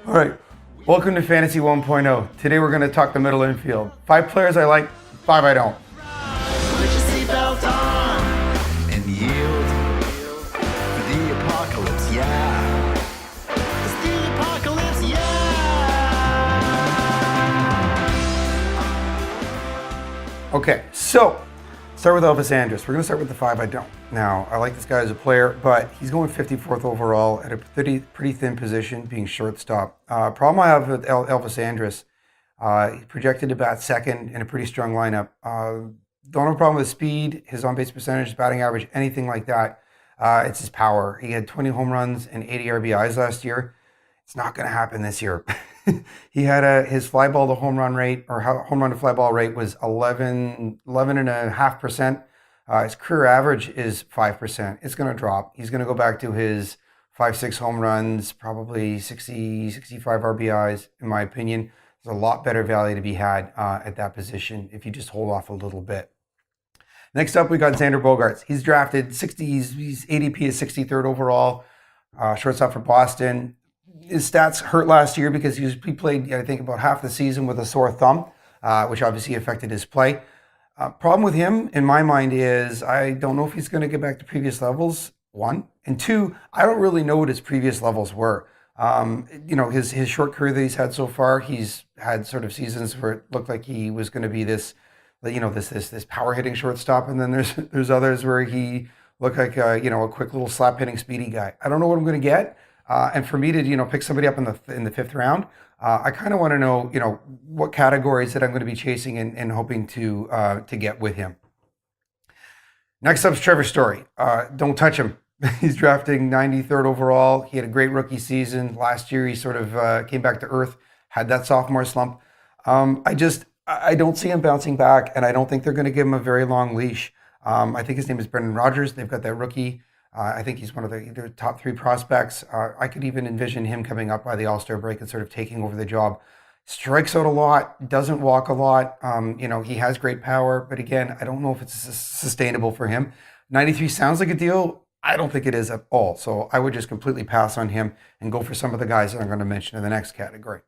All right, welcome to Fantasy 1.0. Today we're going to talk the middle infield. 5 players I like, 5 I don't. Put your seatbelt on and yield for the apocalypse, yeah. It's the apocalypse, yeah. Okay, so start with Elvis Andrus. We're going to start with the 5 I don't. Now, I like this guy as a player, but he's going 54th overall at a pretty thin position, being shortstop. Problem I have with Elvis Andrus, he's projected to bat second in a pretty strong lineup. Don't have a problem with speed, his on-base percentage, batting average, anything like that. It's his power. He had 20 home runs and 80 RBIs last year. It's not going to happen this year. He had his fly ball to home run rate, or home run to fly ball rate was 11.5%. His career average is 5%. It's going to drop. He's going to go back to his 5-6 home runs, probably 60, 65 RBIs, in my opinion. There's a lot better value to be had at that position if you just hold off a little bit. Next up, we got Xander Bogaerts. He's drafted 60. He's ADP is 63rd overall, shortstop for Boston. His stats hurt last year because he played, I think, about half the season with a sore thumb, which obviously affected his play. Problem with him, in my mind, is I don't know if he's going to get back to previous levels, 1. And 2, I don't really know what his previous levels were. His short career that he's had so far, he's had sort of seasons where it looked like he was going to be this power hitting shortstop, and then there's others where he looked like a quick little slap hitting speedy guy. I don't know what I'm going to get. And for me to pick somebody up in the 5th round, I kind of want to know what categories that I'm going to be chasing and hoping to get with him. Next up is Trevor Story. Don't touch him. He's drafting 93rd overall. He had a great rookie season last year. He sort of came back to earth, had that sophomore slump. I don't see him bouncing back, and I don't think they're going to give him a very long leash. I think his name is Brendan Rodgers. They've got that rookie. I think he's one of their top 3 prospects. I could even envision him coming up by the All-Star break and sort of taking over the job. Strikes out a lot, doesn't walk a lot. He has great power, but again, I don't know if it's sustainable for him. 93 sounds like a deal. I don't think it is at all. So I would just completely pass on him and go for some of the guys that I'm going to mention in the next category.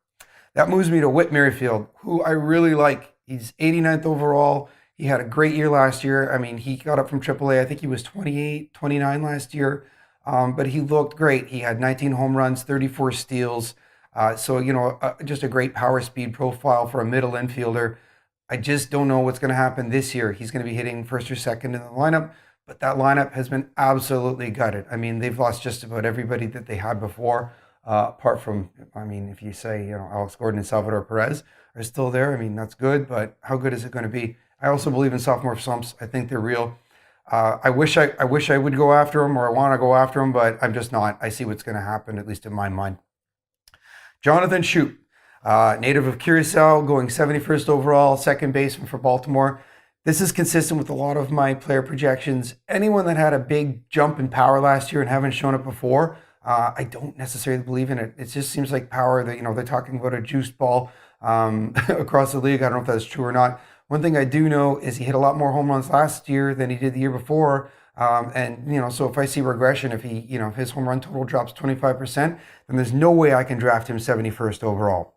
That moves me to Whit Merrifield, who I really like. He's 89th overall. He had a great year last year. I mean, he got up from AAA. I think he was 28, 29 last year. But he looked great. He had 19 home runs, 34 steals. Just a great power speed profile for a middle infielder. I just don't know what's going to happen this year. He's going to be hitting first or second in the lineup, but that lineup has been absolutely gutted. I mean, they've lost just about everybody that they had before, apart from, if you say, Alex Gordon and Salvador Perez are still there. I mean, that's good, but how good is it going to be? I also believe in sophomore slumps. I think they're real. I wish I would go after them, or I want to go after them, but I'm just not. I see what's going to happen, at least in my mind. Jonathon Schoop, native of Curacao, going 71st overall, second baseman for Baltimore. This is consistent with a lot of my player projections. Anyone that had a big jump in power last year and haven't shown it before, I don't necessarily believe in it. It just seems like power that, they're talking about a juice ball across the league. I don't know if that's true or not. One thing I do know is he hit a lot more home runs last year than he did the year before. So if I see regression, if if his home run total drops 25%, then there's no way I can draft him 71st overall.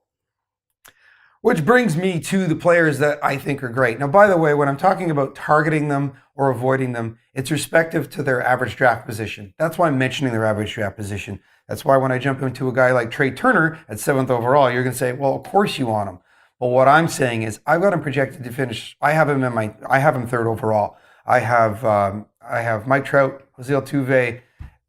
Which brings me to the players that I think are great. Now, by the way, when I'm talking about targeting them or avoiding them, it's respective to their average draft position. That's why I'm mentioning their average draft position. That's why when I jump into a guy like Trea Turner at 7th overall, you're going to say, well, of course you want him. But what I'm saying is I've got him projected to finish. I have him 3rd overall. I have Mike Trout, Jose Altuve,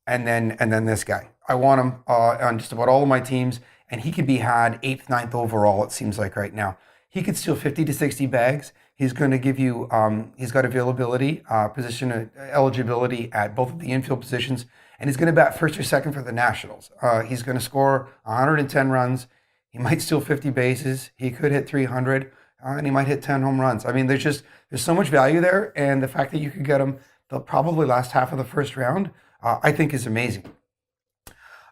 and then this guy. I want him on just about all of my teams, and he could be had 8th, 9th overall, it seems like right now. He could steal 50 to 60 bags. He's going to give you, he's got availability, position eligibility at both of the infield positions, and he's going to bat first or second for the Nationals. He's going to score 110 runs. He might steal 50 bases. He could hit 300, and he might hit 10 home runs. I mean, there's so much value there, and the fact that you could get him the probably last half of the first round, I think is amazing.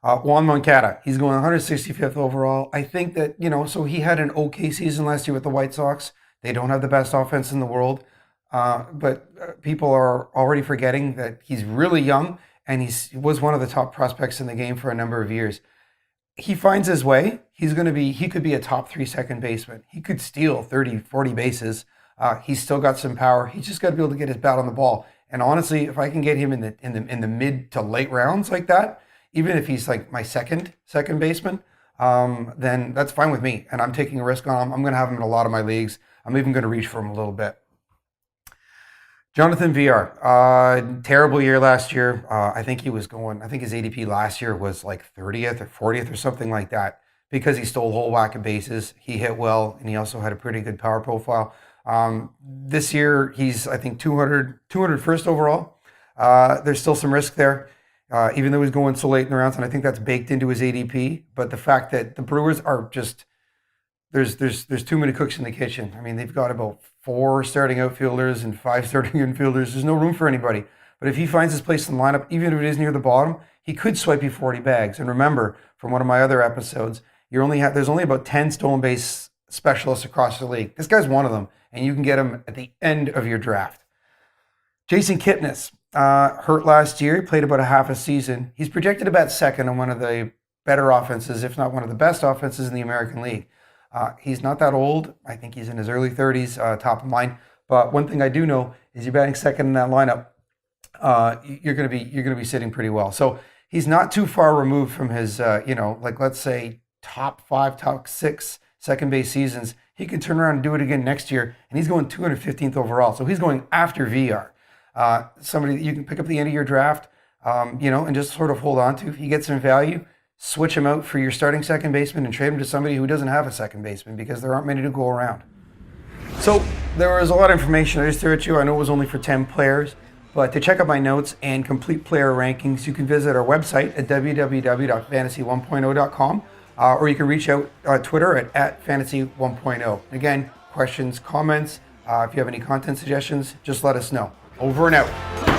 Juan Moncada, he's going 165th overall. I think that, so he had an okay season last year with the White Sox. They don't have the best offense in the world, but people are already forgetting that he's really young, and he was one of the top prospects in the game for a number of years. he finds his way, he could be a top 3 second baseman. He could steal 30, 40 bases. He's still got some power. He's just got to be able to get his bat on the ball. And honestly, if I can get him in the mid to late rounds like that, even if he's like my second baseman, then that's fine with me. And I'm taking a risk on him. I'm going to have him in a lot of my leagues. I'm even going to reach for him a little bit. Jonathon Villar, terrible year last year. I think his ADP last year was like 30th or 40th or something like that because he stole a whole whack of bases. He hit well, and he also had a pretty good power profile. This year, he's, I think, 201st overall. There's still some risk there, even though he's going so late in the rounds, and I think that's baked into his ADP. But the fact that the Brewers are just, there's too many cooks in the kitchen. I mean, they've got about 4 starting outfielders and 5 starting infielders. There's no room for anybody. But if he finds his place in the lineup, even if it is near the bottom, he could swipe you 40 bags. And remember, from one of my other episodes, there's only about 10 stolen base specialists across the league. This guy's one of them, and you can get him at the end of your draft. Jason Kipnis, hurt last year. He played about a half a season. He's projected about second on one of the better offenses, if not one of the best offenses in the American League. He's not that old. I think he's in his early 30s, top of mind. But one thing I do know is you're batting second in that lineup. You're going to be sitting pretty well. So he's not too far removed from his, let's say top 5, top 6 second base seasons. He could turn around and do it again next year, and he's going 215th overall. So he's going after VR. Somebody that you can pick up at the end of your draft, and just sort of hold on to. If you get some value, switch him out for your starting second baseman and trade him to somebody who doesn't have a second baseman because there aren't many to go around. So there was a lot of information I just threw at you. I know it was only for 10 players, but to check out my notes and complete player rankings, you can visit our website at www.fantasy1.0.com, or you can reach out on Twitter at fantasy1.0. Again, questions, comments, if you have any content suggestions, just let us know. Over and out.